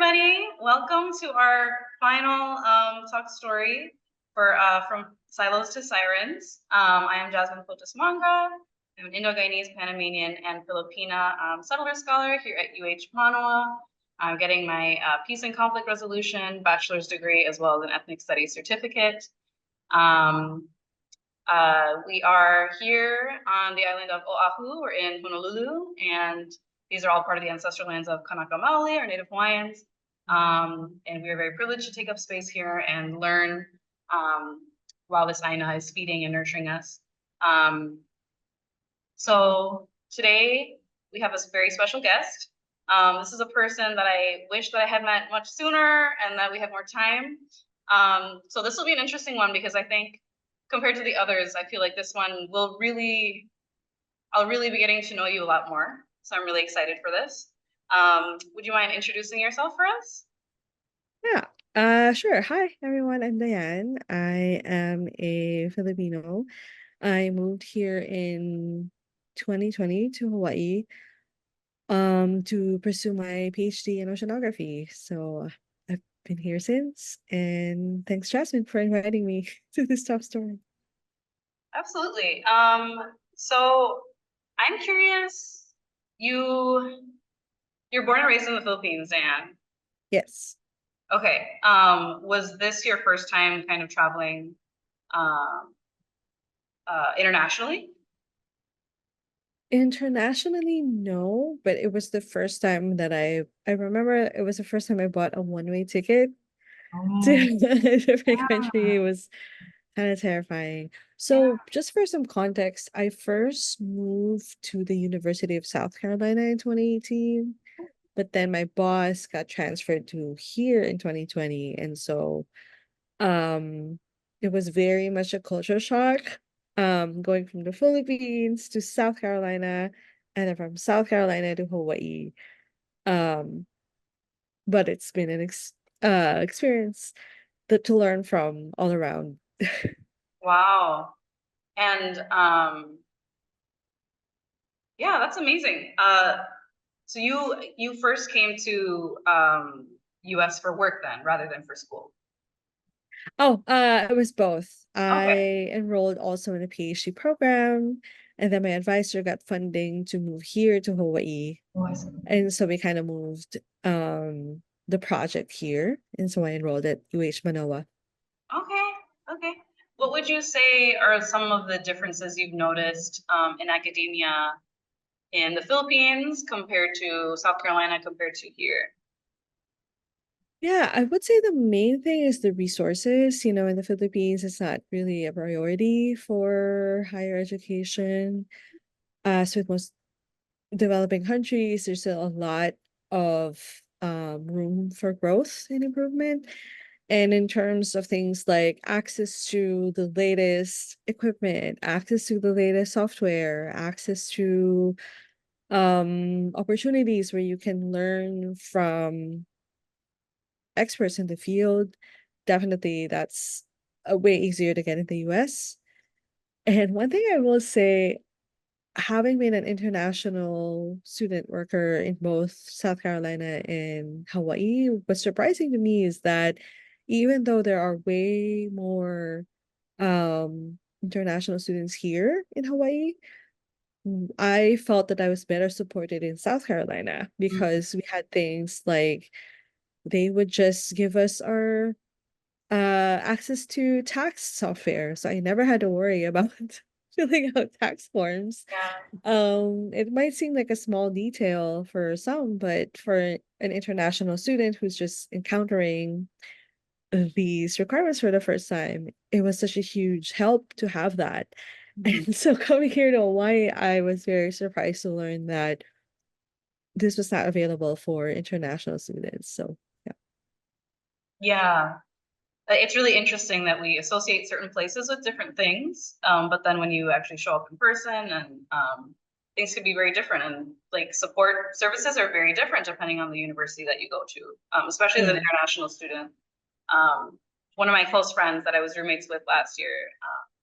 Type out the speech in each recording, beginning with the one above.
everybody. Welcome to our final talk story for From Silos to Sirens. I am Jazmin Mangra. I'm an Indo-Guyanese, Panamanian, and Filipina settler scholar here at UH Mānoa. I'm getting my Peace and Conflict Resolution bachelor's degree as well as an Ethnic Studies certificate. We are here on the island of Oahu. We're in Honolulu, and these are all part of the ancestral lands of Kanaka Maoli, or Native Hawaiians. And we are very privileged to take up space here and learn while this Aina is feeding and nurturing us. So today we have a very special guest. This is a person that I wish that I had met much sooner and that we had more time. So this will be an interesting one because I think compared to the others, I feel like this one will I'll really be getting to know you a lot more. So I'm really excited for this. Would you mind introducing yourself for us? Yeah, sure. Hi, everyone. I'm Dianne. I am a Filipino. I moved here in 2020 to Hawaii to pursue my PhD in oceanography. So I've been here since, and thanks, Jasmine, for inviting me to this top story. Absolutely. So I'm curious, you're born and raised in the Philippines, Diane. Yes. Okay. Was this your first time kind of traveling um, internationally? Internationally, no, but it was the first time that I remember it was the first time I bought a one-way ticket to Oh, a different country. It yeah. was kind of terrifying. Yeah. So, just for some context, I first moved to the University of South Carolina in 2018, but then my boss got transferred to here in 2020. And so, um, it was very much a culture shock, going from the Philippines to South Carolina and then from South Carolina to Hawaii. Um, but it's been an experience that to learn from all around. Wow. And yeah, that's amazing. So you first came to US for work then rather than for school. Oh, it was both. Okay. I enrolled also in a PhD program, and then my advisor got funding to move here to Hawaii. Oh, I see. And so we kind of moved the project here. And so I enrolled at UH Manoa. Okay. Okay. What would you say are some of the differences you've noticed in academia in the Philippines compared to South Carolina compared to here? Yeah, I would say the main thing is the resources. In the Philippines, it's not really a priority for higher education. So with most developing countries, there's still a lot of room for growth and improvement. And in terms of things like access to the latest equipment, access to the latest software, access to opportunities where you can learn from experts in the field, definitely that's a way easier to get in the US. And one thing I will say, having been an international student worker in both South Carolina and Hawaii, what's surprising to me is that even though there are way more international students here in Hawaii, I felt that I was better supported in South Carolina because we had things like they would just give us our access to tax software. So I never had to worry about filling out tax forms. Yeah. It might seem like a small detail for some, but for an international student who's just encountering these requirements for the first time, it was such a huge help to have that. Mhm. And so coming here to Hawaii, I was very surprised to learn that this was not available for international students. So yeah. Yeah. It's really interesting that we associate certain places with different things, but then when you actually show up in person and things could be very different, and like support services are very different depending on the university that you go to, especially as an Yeah. international student. Um, One of my close friends that I was roommates with last year,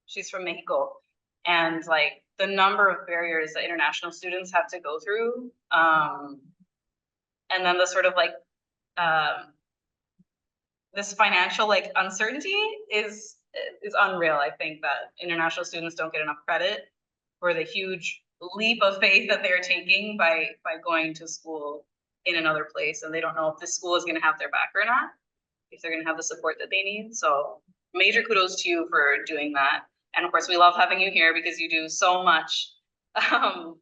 she's from Mexico, and like the number of barriers that international students have to go through, and then the sort of like this financial like uncertainty is unreal. I think that international students don't get enough credit for the huge leap of faith that they're taking by going to school in another place, and they don't know if this school is going to have their back or not, if they're going to have the support that they need. So major kudos to you for doing that. And of course, we love having you here because you do so much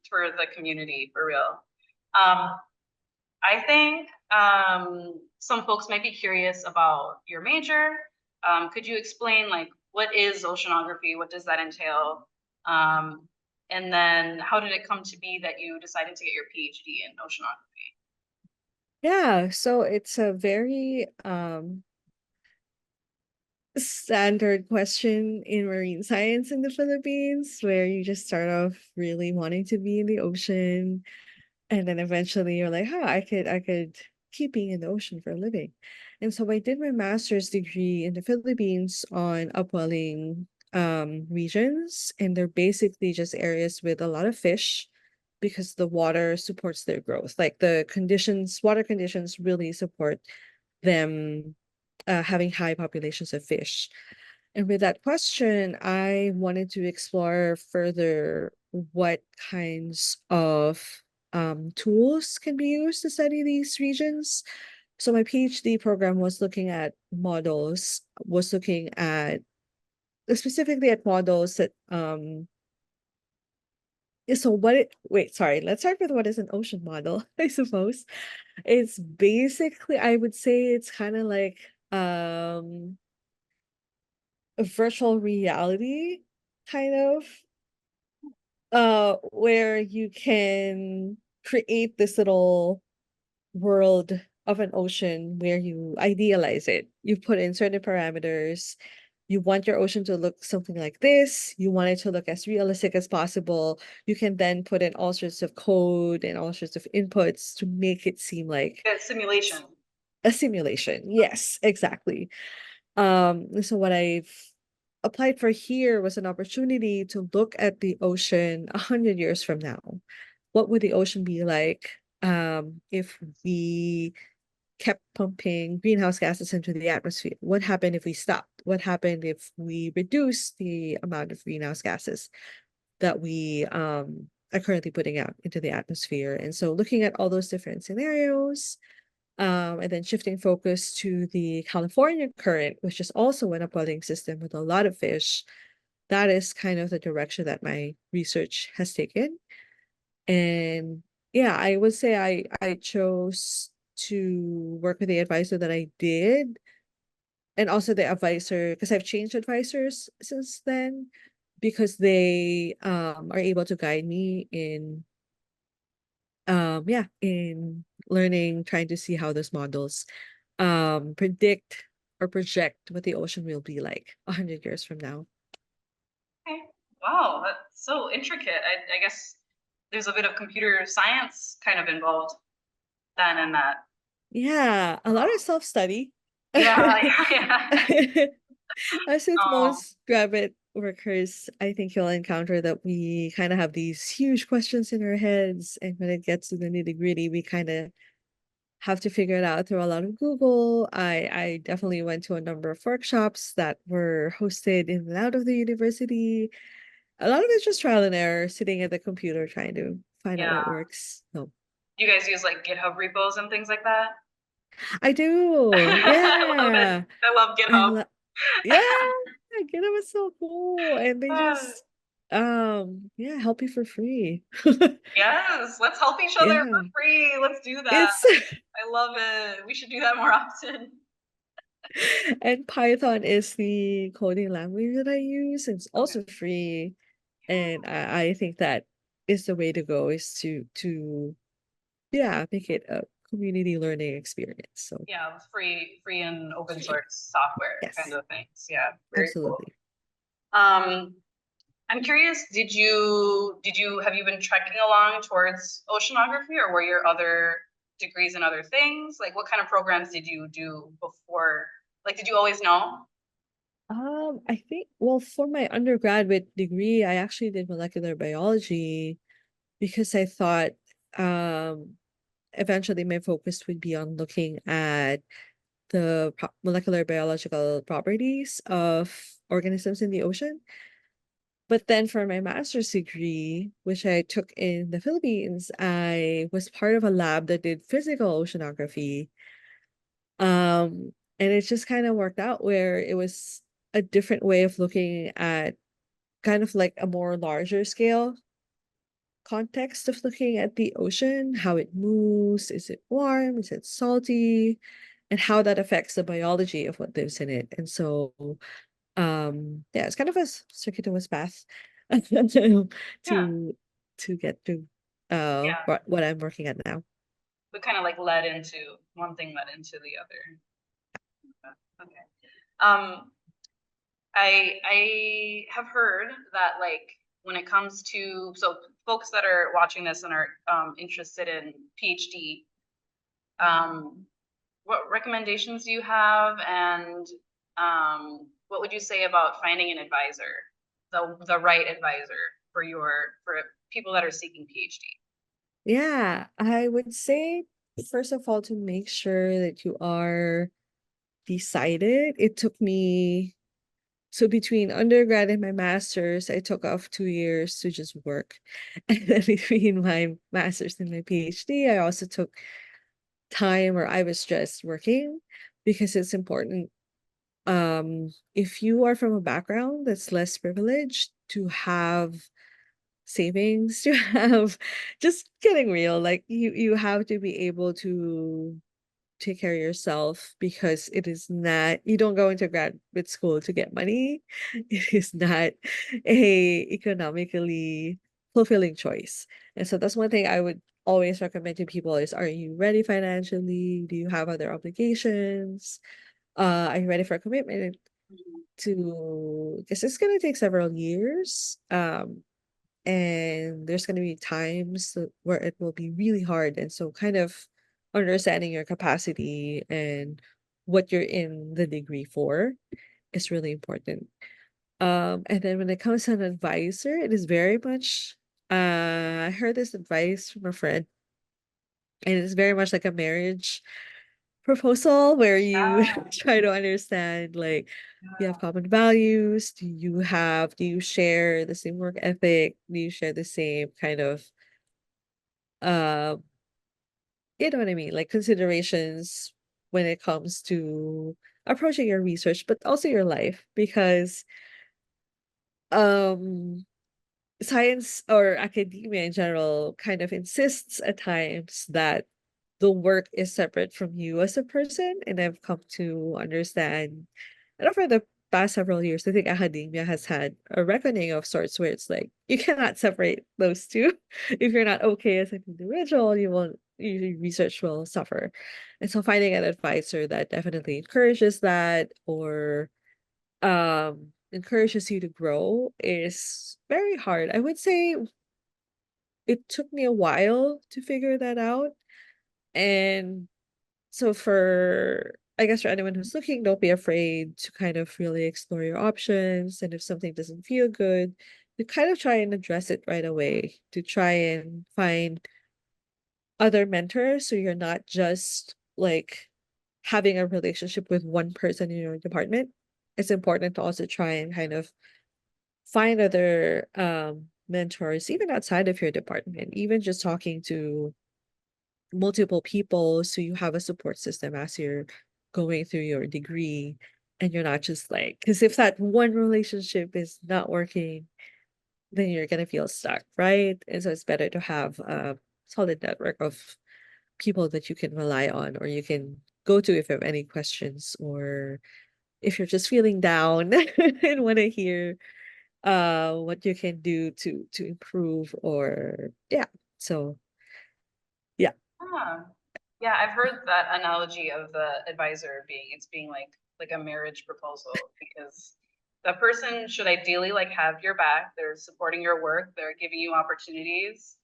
for the community, for real. I think some folks might be curious about your major. Could you explain like what is oceanography? What does that entail? And then how did it come to be that you decided to get your PhD in oceanography? Yeah, so it's a very standard question in marine science in the Philippines, where you just start off really wanting to be in the ocean, and then eventually you're like, oh, I could keep being in the ocean for a living. And so I did my master's degree in the Philippines on upwelling regions, and they're basically just areas with a lot of fish because the water supports their growth. Like the conditions, water conditions really support them having high populations of fish. And with that question, I wanted to explore further what kinds of tools can be used to study these regions. So my PhD program was looking at models, was looking at specifically at models that so what it wait, sorry, let's start with what is an ocean model, I suppose. It's basically, I would say it's kind of like a virtual reality kind of where you can create this little world of an ocean where you idealize it. You put in certain parameters. You want your ocean to look something like this. You want it to look as realistic as possible. You can then put in all sorts of code and all sorts of inputs to make it seem like The simulation. a simulation. Yes, exactly. So what I've applied for here was an opportunity to look at the ocean 100 years from now. What would the ocean be like if we kept pumping greenhouse gases into the atmosphere? What happened if we stopped? What happened if we reduced the amount of greenhouse gases that we are currently putting out into the atmosphere? And so looking at all those different scenarios, and then shifting focus to the California current, which is also an upwelling system with a lot of fish. That is kind of the direction that my research has taken. And yeah, I would say I chose to work with the advisor that I did, and also the advisor, because I've changed advisors since then, because they are able to guide me in yeah, in learning, trying to see how those models predict or project what the ocean will be like 100 years from now. Okay. Wow, that's so intricate. I guess there's a bit of computer science kind of involved then in that. Yeah, a lot of self-study. Yeah, yeah. As with Oh, most graduate workers, I think you'll encounter that we kind of have these huge questions in our heads, and when it gets to the nitty-gritty, we kind of have to figure it out through a lot of Google. I definitely went to a number of workshops that were hosted in and out of the university. A lot of it's just trial and error, sitting at the computer trying to find out yeah. what works. So You guys use like GitHub repos and things like that? I do. I love it. Yeah. I love I GitHub. love yeah, GitHub is so cool. And they Uh, just yeah, help you for free. yes, let's help each other for Yeah. free. Let's do that. It's I love it. We should do that more often. and Python is the coding language that I use. It's Okay. also free. And I think that is the way to go, is to yeah, make it a community learning experience. So Yeah, free and open source software kind yes, of things. Yeah, very cool. absolutely. Um, I'm curious, did you have you been trekking along towards oceanography, or were your other degrees in other things? Like what kind of programs did you do before? Like did you always know? I think, well, for my undergraduate degree, I actually did molecular biology because I thought um eventually my focus would be on looking at the molecular biological properties of organisms in the ocean. But then for my master's degree, which I took in the Philippines, I was part of a lab that did physical oceanography. And it just kind of worked out where it was a different way of looking at kind of like a more larger scale context of looking at the ocean, how it moves, is it warm, is it salty, and how that affects the biology of what lives in it. And so yeah, it's kind of a circuitous path to Yeah, to get to yeah. what I'm working at now. We kind of like led into one thing led into the other. Okay. Um, I have heard that like when it comes to folks that are watching this and are interested in PhD, what recommendations do you have, and what would you say about finding an advisor, the right advisor for people that are seeking PhD? Yeah, I would say first of all to make sure that you are decided. It took me so between undergrad and my master's, I took off 2 years to just work. And then between my master's and my PhD, I also took time where I was just working because it's important. If you are from a background that's less privileged, to have savings, to have just getting real, like you have to be able to take care of yourself because it is not, you don't go into graduate school to get money. It is not a economically fulfilling choice. And so that's one thing I would always recommend to people is, are you ready financially? Do you have other obligations? Are you ready for a commitment to, because it's going to take several years. And there's going to be times where it will be really hard. And so kind of understanding your capacity and what you're in the degree for is really important. And then when it comes to an advisor, it is very much I heard this advice from a friend, and it's very much like a marriage proposal where you Ah, try to understand, like, you have common values, do you share the same work ethic, do you share the same kind of uh you know what I mean, like considerations when it comes to approaching your research, but also your life, because um science or academia in general kind of insists at times that the work is separate from you as a person. And I've come to understand, and over the past several years, I think academia has had a reckoning of sorts where it's like you cannot separate those two. If you're not okay as an individual, your research will suffer. And so finding an advisor that definitely encourages that, or encourages you to grow, is very hard. I would say it took me a while to figure that out. And so for, I guess for anyone who's looking, don't be afraid to kind of really explore your options. And if something doesn't feel good, to kind of try and address it right away, to try and find other mentors so you're not just like having a relationship with one person in your department. It's important to also try and kind of find other mentors even outside of your department, even just talking to multiple people so you have a support system as you're going through your degree, and you're not just like, because if that one relationship is not working, then you're gonna feel stuck, right? And so it's better to have a solid network of people that you can rely on, or you can go to if you have any questions, or if you're just feeling down and want to hear what you can do to improve, or yeah. So yeah. ah. Yeah, I've heard that analogy of the advisor being like a marriage proposal, because the person should ideally like have your back. They're supporting your work. They're giving you opportunities,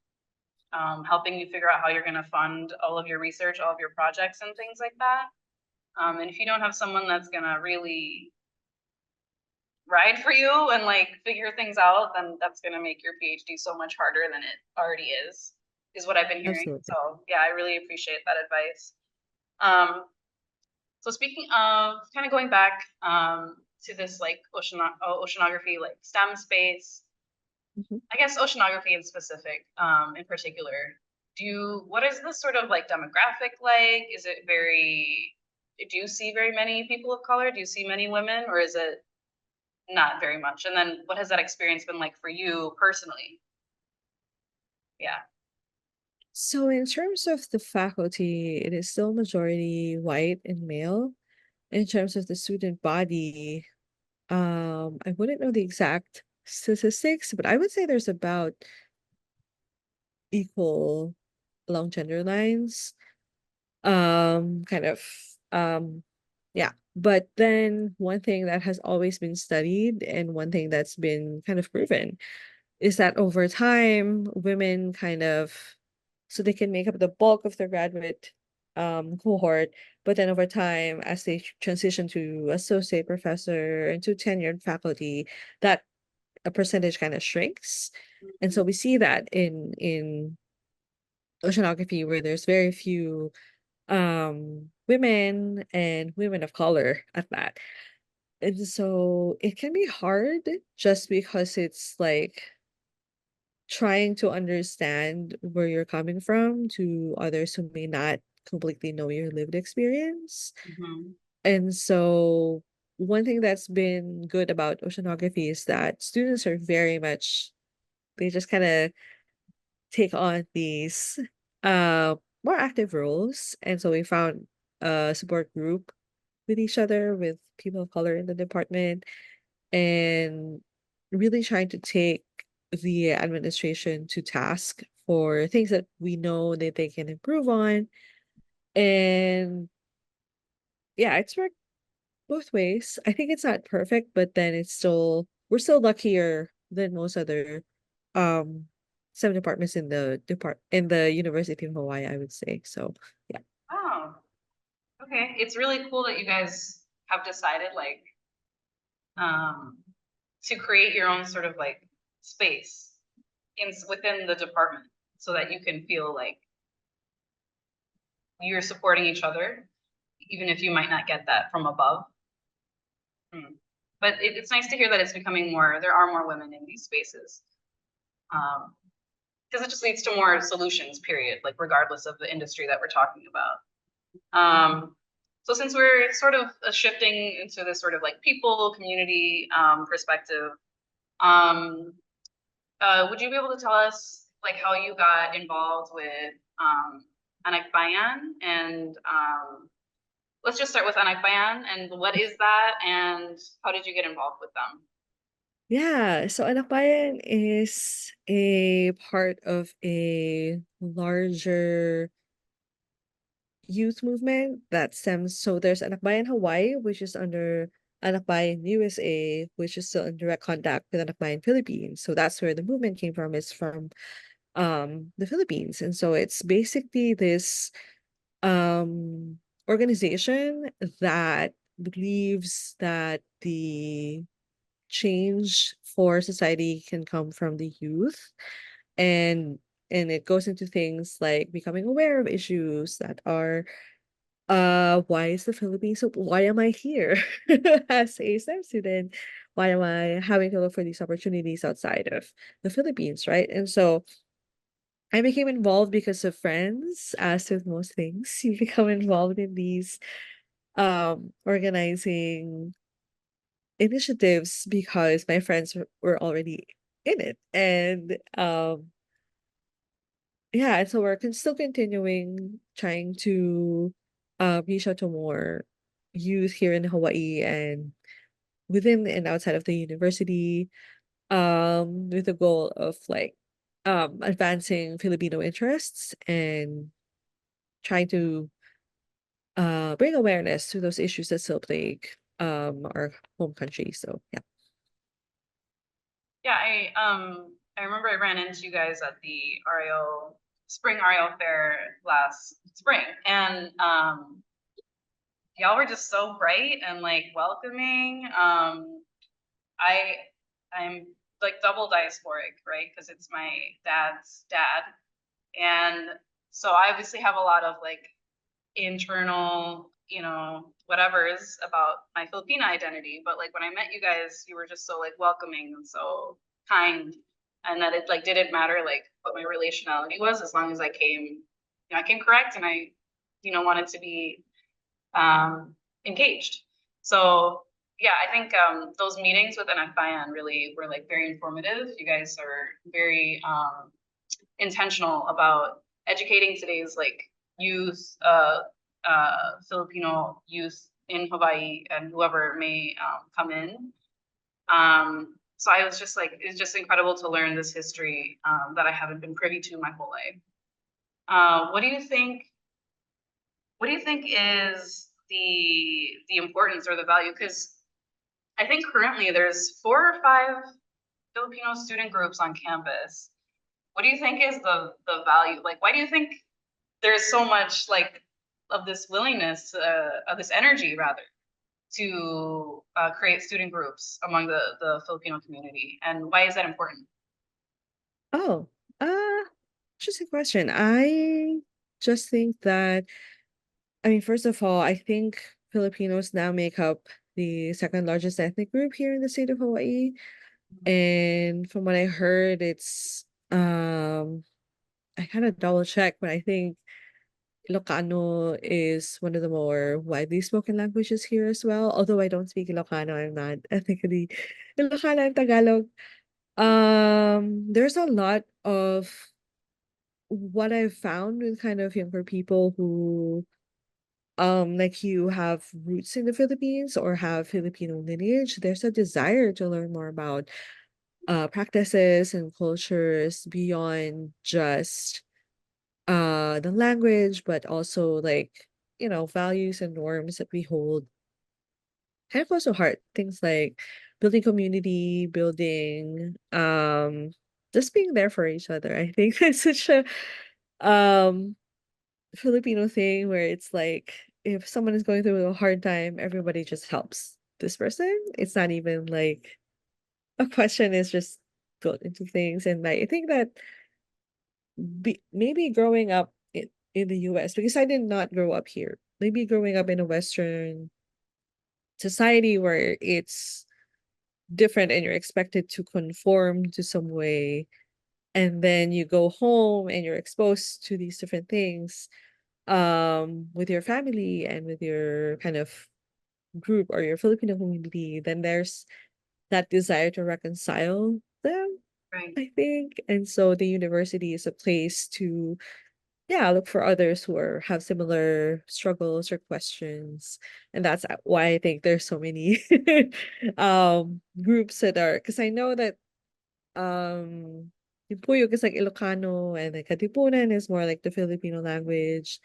helping you figure out how you're going to fund all of your research, all of your projects, and things like that. And if you don't have someone that's going to really ride for you and like figure things out, then that's going to make your PhD so much harder than it already is. is what I've been hearing. Absolutely. So yeah, I really appreciate that advice. Um, so speaking of kind of going back to this like oceanography, like STEM space, Mhm. I guess oceanography in specific, in particular, what is the sort of like demographic like? Is it do you see very many people of color? Do you see many women, or is it not very much? And then what has that experience been like for you personally? Yeah. So in terms of the faculty, it is still majority white and male. In terms of the student body, I wouldn't know the exact statistics, but I would say there's about equal along gender lines. Kind of, um, yeah. But then one thing that has always been studied and one thing that's been kind of proven is that over time, women kind of, so they can make up the bulk of their graduate cohort, but then over time, as they transition to associate professor and to tenured faculty, that a percentage kind of shrinks. And so Mhm. we see that in oceanography where there's very few women and women of color at that. And so it can be hard just because it's like trying to understand where you're coming from to others who may not completely know your lived experience. Mhm. And so one thing that's been good about oceanography is that students are very much, they just kind of take on these more active roles. And so we found a support group with each other, with people of color in the department, and really trying to take the administration to task for things that we know that they can improve on. And yeah, it's worked both ways. I think it's not perfect, but then it's still, we're still luckier than most other um some departments in the University of Hawaii, I would say. So yeah. Oh, okay. It's really cool that you guys have decided um, to create your own sort of like space within the department so that you can feel like you're supporting each other, even if you might not get that from above. Mm. But it's nice to hear that it's becoming more, there are more women in these spaces. Because it just leads to more solutions, period, like regardless of the industry that we're talking about. So since we're sort of shifting into this sort of like people, community perspective, um, would you be able to tell us like how you got involved with Anak Bayan and let's just start with Anak Bayan and what is that and how did you get involved with them? Yeah, so Anak Bayan is a part of a larger youth movement that stems, so there's Anak Bayan Hawaii, which is under Anak Bayan USA, which is still in direct contact with Anak Bayan Philippines. So that's where the movement came from. It's from the Philippines. And so it's basically this um organization that believes that the change for society can come from the youth, and it goes into things like becoming aware of issues that are why is the Philippines, so why am I here as a STEM student? Why am I having to look for these opportunities outside of the Philippines, right? And so I became involved because of friends, as with most things. You become involved in these organizing initiatives because my friends were already in it. And yeah, and so we're still continuing trying to reach out to more youth here in Hawaii and within and outside of the university, with the goal of like advancing Filipino interests and trying to bring awareness to those issues that still plague our home country. So yeah. Yeah, I remember I ran into you guys at the RIO spring RIO fair last spring, and y'all were just so bright and like welcoming. I I'm like double diasporic, right? Because it's my dad's dad, And so I obviously have a lot of like internal, you know, whatever's about my Filipino identity. But like when I met you guys, you were just so like welcoming and so kind. And that it like didn't matter like what my relationality was as long as I came, you know, I came correct and I, you know, wanted to be engaged. So yeah, I think those meetings with NFIN really were like very informative. You guys are very intentional about educating today's like youth, Filipino youth in Hawaii and whoever may come in. So I was just like, it's just incredible to learn this history that I haven't been privy to my whole life. What do you think? What do you think is the importance or the value? Because I think currently there's 4 or 5 Filipino student groups on campus. What do you think is the value? Like, why do you think there's so much like of this willingness, of this energy rather, to create student groups among the Filipino community, and why is that important? Oh, interesting question. I just think that, I mean, first of all, I think Filipinos now make up the second largest ethnic group here in the state of Hawaii. And from what I heard, it's I kind of double check, but I think Ilocano is one of the more widely spoken languages here as well. Although I don't speak Ilocano, I'm not ethnically Ilocano, I'm Tagalog. There's a lot of what I've found with kind of younger people who like you have roots in the Philippines or have Filipino lineage. There's a desire to learn more about practices and cultures beyond just the language, but also like, you know, values and norms that we hold kind of close to heart. Things like building community, building just being there for each other. I think that's such a um Filipino thing where it's like if someone is going through a hard time, everybody just helps this person. It's not even like a question, is just built into things. And I think that maybe growing up in the US, because I did not grow up here, maybe growing up in a Western society where it's different and you're expected to conform to some way, and then you go home and you're exposed to these different things with your family and with your kind of group or your Filipino community, then there's that desire to reconcile them, Right. I think. And so the university is a place to, yeah, look for others who are have similar struggles or questions. And that's why I think there's so many groups that are, because I know that yung Puyog is like Ilocano and like Katipunan is more like the Filipino language.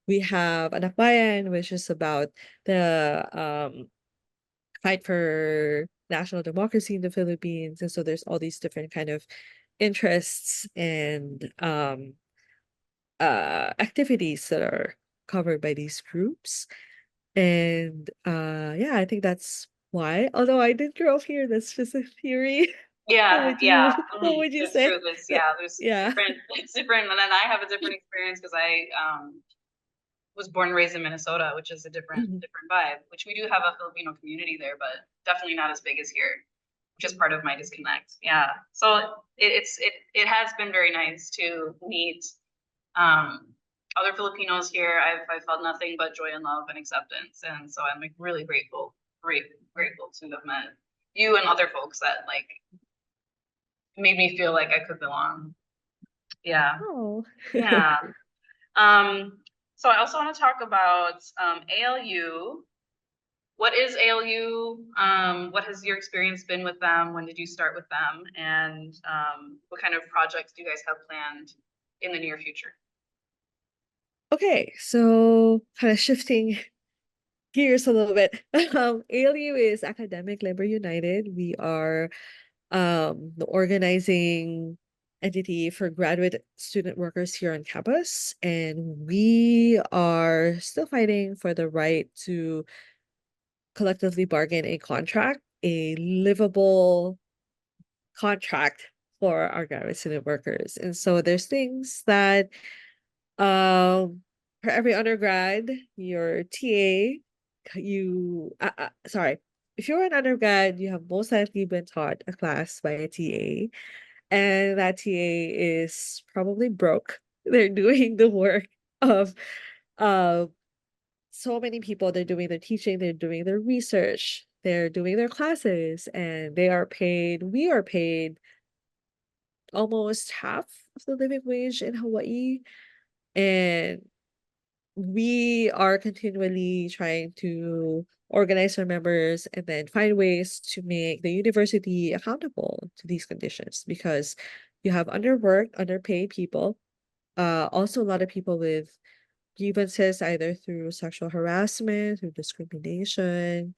We have Anakbayan, which is about the fight for national democracy in the Philippines. And so there's all these different kind of interests and activities that are covered by these groups. And yeah, I think that's why. Although I didn't grow up here, that's just a theory. How Yeah, would yeah. you what would you The say? truth is, yeah, there's Yeah. different, it's different, and then I have a different experience because I was born and raised in Minnesota, which is a different vibe. Which we do have a Filipino community there, but definitely not as big as here, which is part of my disconnect. Yeah. So it has been very nice to meet um other Filipinos here. I've felt nothing but joy and love and acceptance, and so I'm like really grateful to have met you and other folks that like made me feel like I could belong. Yeah. Oh. Yeah. Um, so I also want to talk about ALU. What is ALU? What has your experience been with them? When did you start with them? And what kind of projects do you guys have planned in the near future? Okay, so kind of shifting gears a little bit. ALU is Academic Labor United. We are the organizing entity for graduate student workers here on campus, and we are still fighting for the right to collectively bargain a contract, a livable contract for our graduate student workers. And so there's things that for every undergrad, your TA, sorry, if you're an undergrad, you have most likely been taught a class by a TA, and that TA is probably broke. They're doing the work of uh so many people. They're doing their teaching, they're doing their research, they're doing their classes, and we are paid almost half of the living wage in Hawaii. And we are continually trying to organize our members and then find ways to make the university accountable to these conditions, because you have underworked, underpaid people, also a lot of people with grievances either through sexual harassment, through discrimination,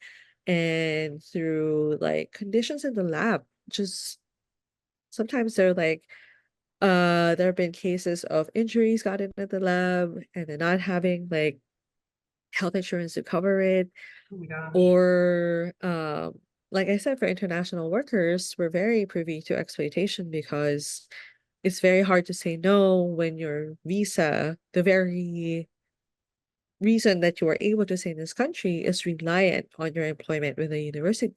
and through like conditions in the lab. Just sometimes they're like there have been cases of injuries gotten at the lab and then not having like health insurance to cover it. Oh my gosh. Or like I said, for international workers, we're very privy to exploitation because it's very hard to say no when your visa, the very reason that you are able to stay in this country, is reliant on your employment with a university.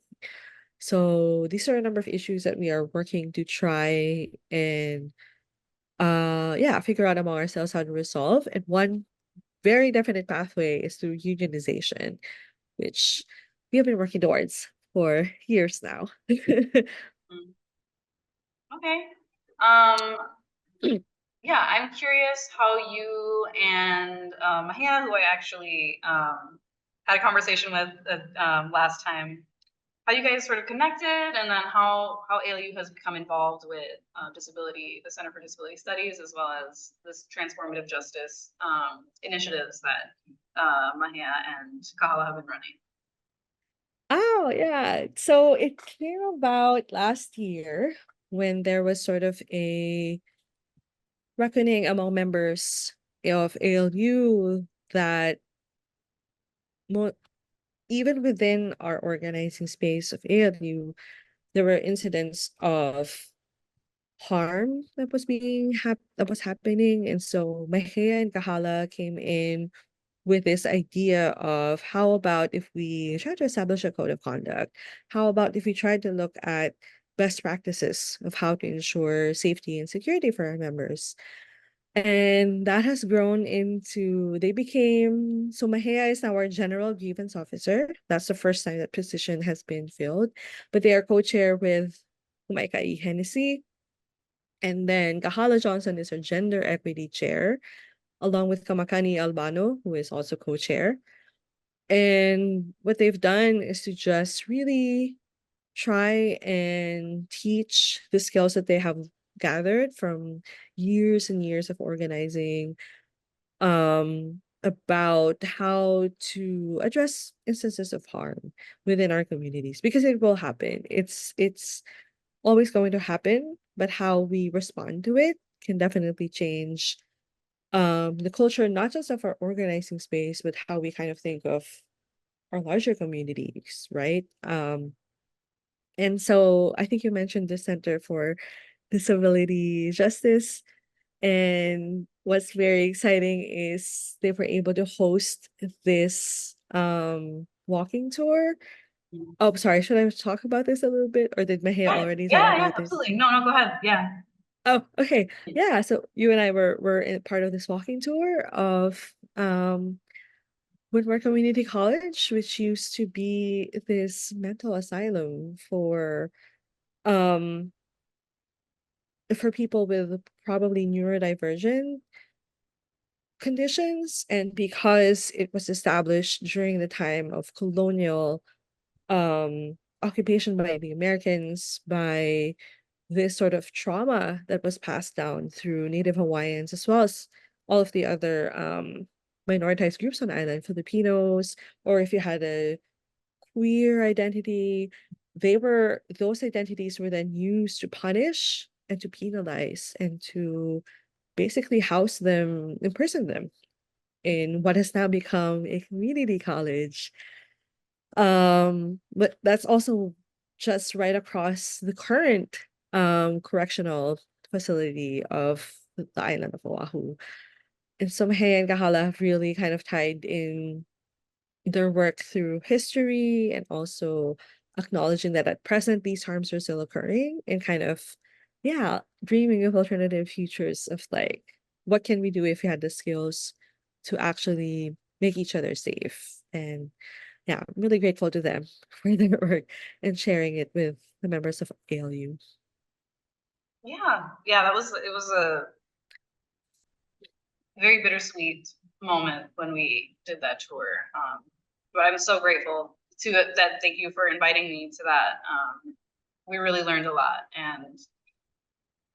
So these are a number of issues that we are working to try and yeah, figure out among ourselves how to resolve. And one very definite pathway is through unionization, which we have been working towards for years now. Mm. Okay. Um, yeah, I'm curious how you and Mahia, who I actually had a conversation with last time, how you guys sort of connected, and then how ALU has become involved with disability, the Center for Disability Studies, as well as this transformative justice initiatives that Mahia and Kahala have been running. Oh, yeah. So it came about last year when there was sort of a reckoning among members of ALU that mo even within our organizing space of ALU, there were incidents of harm that that was happening. And so Mahea and Kahala came in with this idea of how about if we try to establish a code of conduct? How about if we try to look at best practices of how to ensure safety and security for our members? And that has grown into, they became, so Mahea is now our general grievance officer. That's the first time that position has been filled, but they are co-chair with Umaikai Hennessy. And then Kahala Johnson is our gender equity chair, along with Kamakani Albano, who is also co-chair. And what they've done is to just really try and teach the skills that they have gathered from years and years of organizing, about how to address instances of harm within our communities, because it will happen. It's always going to happen, but how we respond to it can definitely change the culture, not just of our organizing space, but how we kind of think of our larger communities, right? And so I think you mentioned the Center for Disability Justice. And what's very exciting is they were able to host this walking tour. Mm. Oh, sorry, should I talk about this a little bit, or did Mahia Right. already talk Yeah, yeah, about this? absolutely. No, no, go ahead. Yeah. Oh, okay. Yeah, so you and I were in part of this walking tour of Woodward Community College, which used to be this mental asylum um for people with probably neurodivergent conditions. And because it was established during the time of colonial occupation by the Americans, by this sort of trauma that was passed down through Native Hawaiians, as well as all of the other minoritized groups on the island, Filipinos, or if you had a queer identity, those identities were then used to punish and to penalize and to basically house them, imprison them in what has now become a community college. But that's also just right across the current correctional facility of the island of Oahu. And so Mahea and Kahala have really kind of tied in their work through history and also acknowledging that at present these harms are still occurring and kind of, yeah, dreaming of alternative futures of like, what can we do if we had the skills to actually make each other safe? And yeah, I'm really grateful to them for their work and sharing it with the members of ALU. Yeah, it was a very bittersweet moment when we did that tour. But I'm so grateful to that. Thank you for inviting me to that. We really learned a lot, and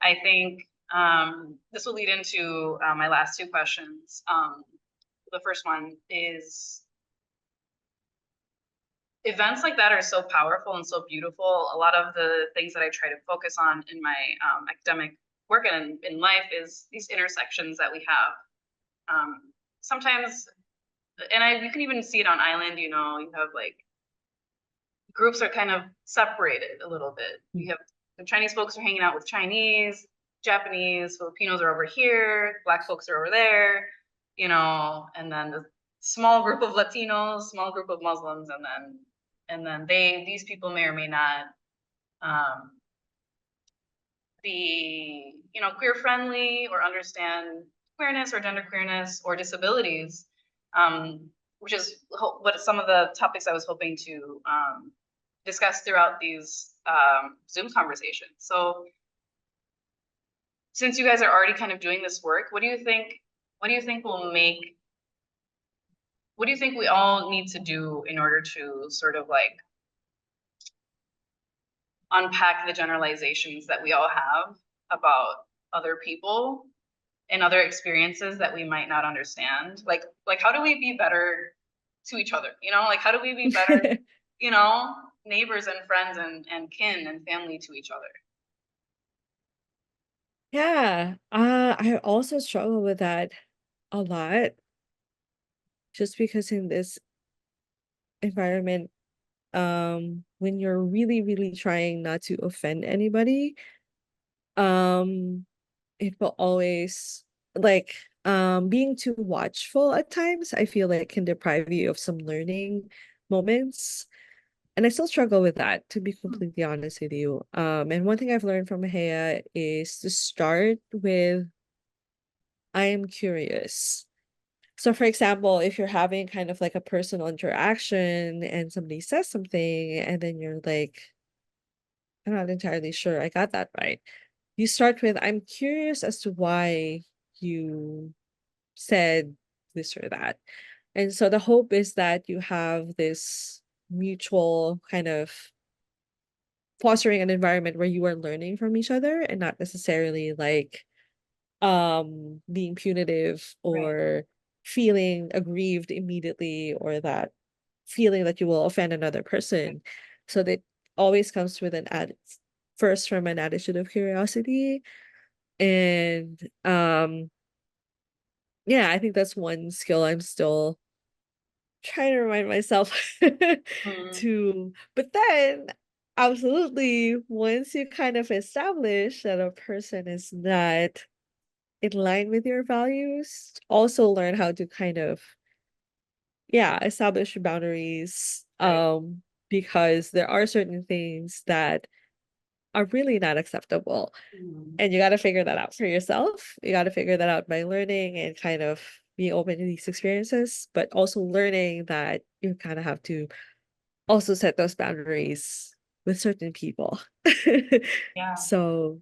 I think this will lead into my last two questions. The first one is, events like that are so powerful and so beautiful. A lot of the things that I try to focus on in my academic work and in life is these intersections that we have. Sometimes, and you can even see it on island, you know, you have like groups are kind of separated a little bit. You have the Chinese folks are hanging out with Chinese, Japanese, Filipinos are over here, Black folks are over there, you know, and then the small group of Latinos, small group of Muslims, and then these people may or may not be, you know, queer friendly or understand queerness or gender queerness or disabilities, which is what some of the topics I was hoping to discuss throughout these Zoom conversations. So since you guys are already kind of doing this work, what do you think will make, what do you think we all need to do in order to sort of like unpack the generalizations that we all have about other people and other experiences that we might not understand? Like how do we be better to each other? You know, like how do we be better, you know, neighbors and friends and kin and family to each other? Yeah, I also struggle with that a lot, just because in this environment, when you're really, really trying not to offend anybody, um, it will always like being too watchful at times, I feel like can deprive you of some learning moments. And I still struggle with that, to be completely honest with you. And one thing I've learned from Mahea is to start with I am curious. So, for example, if you're having kind of like a personal interaction and somebody says something, and then you're like, I'm not entirely sure I got that right. You start with, I'm curious as to why you said this or that. And so the hope is that you have this mutual kind of fostering an environment where you are learning from each other and not necessarily like being punitive Right. or feeling aggrieved immediately, or that feeling that you will offend another person. So that always comes with an first from an attitude of curiosity. And yeah, I think that's one skill I'm still trying to remind myself Mm, to. But then absolutely, once you kind of establish that a person is not in line with your values, also learn how to kind of, yeah, establish boundaries, right. because there are certain things that are really not acceptable, Mm, and you got to figure that out for yourself. You got to figure that out by learning and kind of be open to these experiences, but also learning that you kind of have to also set those boundaries with certain people. yeah. So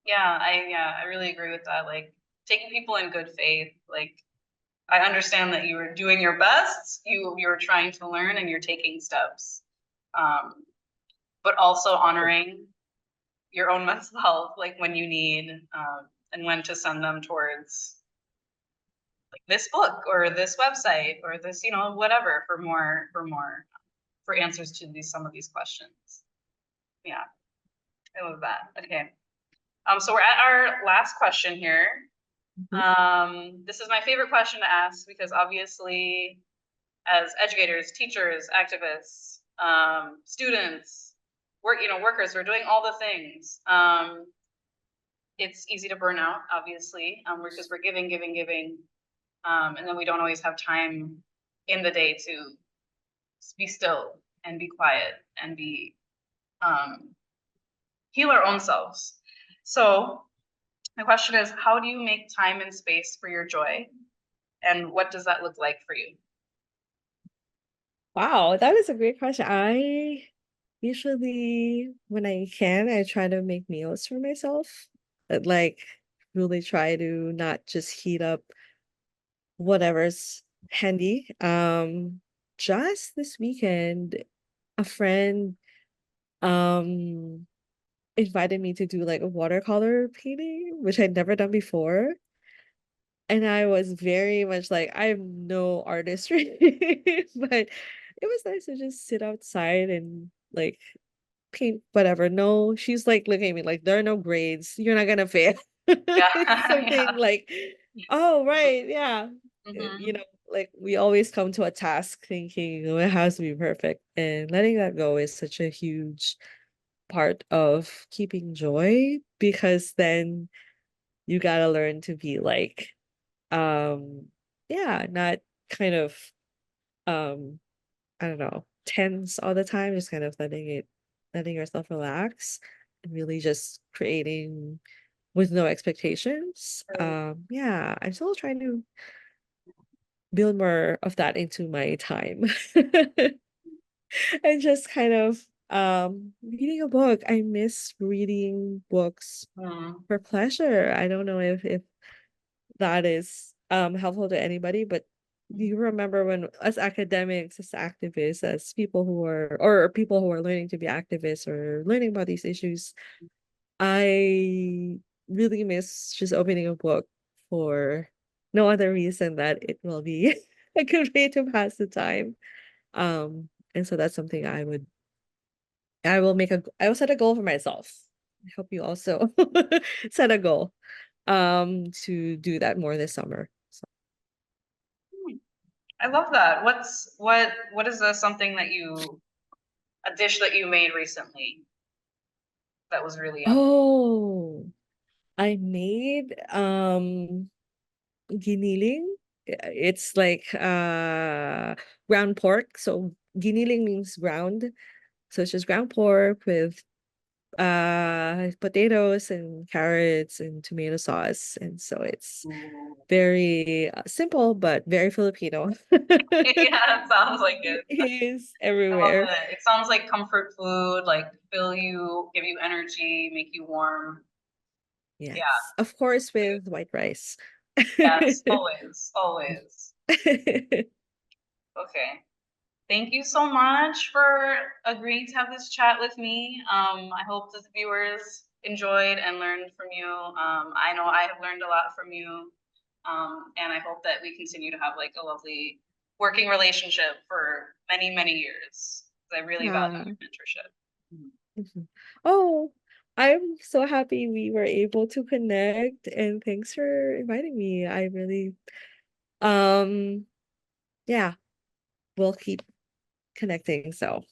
Yeah, I really agree with that. Like taking people in good faith. Like I understand that you were doing your best. You're trying to learn and you're taking steps. Um, but also honoring your own mental health, like when you need, and when to send them towards like this book or this website or this, you know, whatever for answers to some of these questions. Yeah, I love that. Okay. So we're at our last question here. mhm. This is my favorite question to ask because obviously, as educators, teachers, activists, students, workers, we're doing all the things. It's easy to burn out, obviously, because we're giving, and then we don't always have time in the day to be still and be quiet and be heal our own selves. So my question is, how do you make time and space for your joy? And what does that look like for you? Wow, that is a great question. I usually, when I can, I try to make meals for myself. Like, really try to not just heat up whatever's handy. Just this weekend, a friend um invited me to do like a watercolor painting, which I'd never done before. And I was very much like, I'm no artistry, but it was nice to just sit outside and like paint whatever. No, she's like looking at me like there are no grades. You're not gonna fail. Yeah, It's yeah. something like, oh right, yeah. You Mm-hmm. know, like we always come to a task thinking, oh, it has to be perfect. And letting that go is such a huge part of keeping joy because then you gotta learn to be like yeah, not kind of um I don't know, tense all the time, just kind of letting yourself relax and really just creating with no expectations. Yeah, I'm still trying to build more of that into my time. And just kind of reading a book. I miss reading books Mm. for pleasure. I don't know if that is helpful to anybody, but do you remember when as academics, as activists, as people who are or people who are learning to be activists or learning about these issues, I really miss just opening a book for no other reason that it will be a good way to pass the time. And so that's something I will set a goal for myself. I hope you also set a goal to do that more this summer. So, I love that. What is something that a dish that you made recently that was really yummy? oh, I made giniling. It's like ground pork. So giniling means ground. So it's just ground pork with potatoes and carrots and tomato sauce. And so it's Ooh. very simple but very Filipino. Yeah, it sounds like it. It is I love everywhere. it. It sounds like comfort food, like fill you, give you energy, make you warm. Yeah. Yes, of course with white rice. Yes, always, always. Okay. Thank you so much for agreeing to have this chat with me. I hope that the viewers enjoyed and learned from you. I know I have learned a lot from you. And I hope that we continue to have like a lovely working relationship for many, many years. I really value Yeah. your mentorship. Mhm. Oh, I'm so happy we were able to connect and thanks for inviting me. I really um yeah, we'll keep connecting. So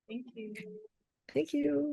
Thank you. thank you.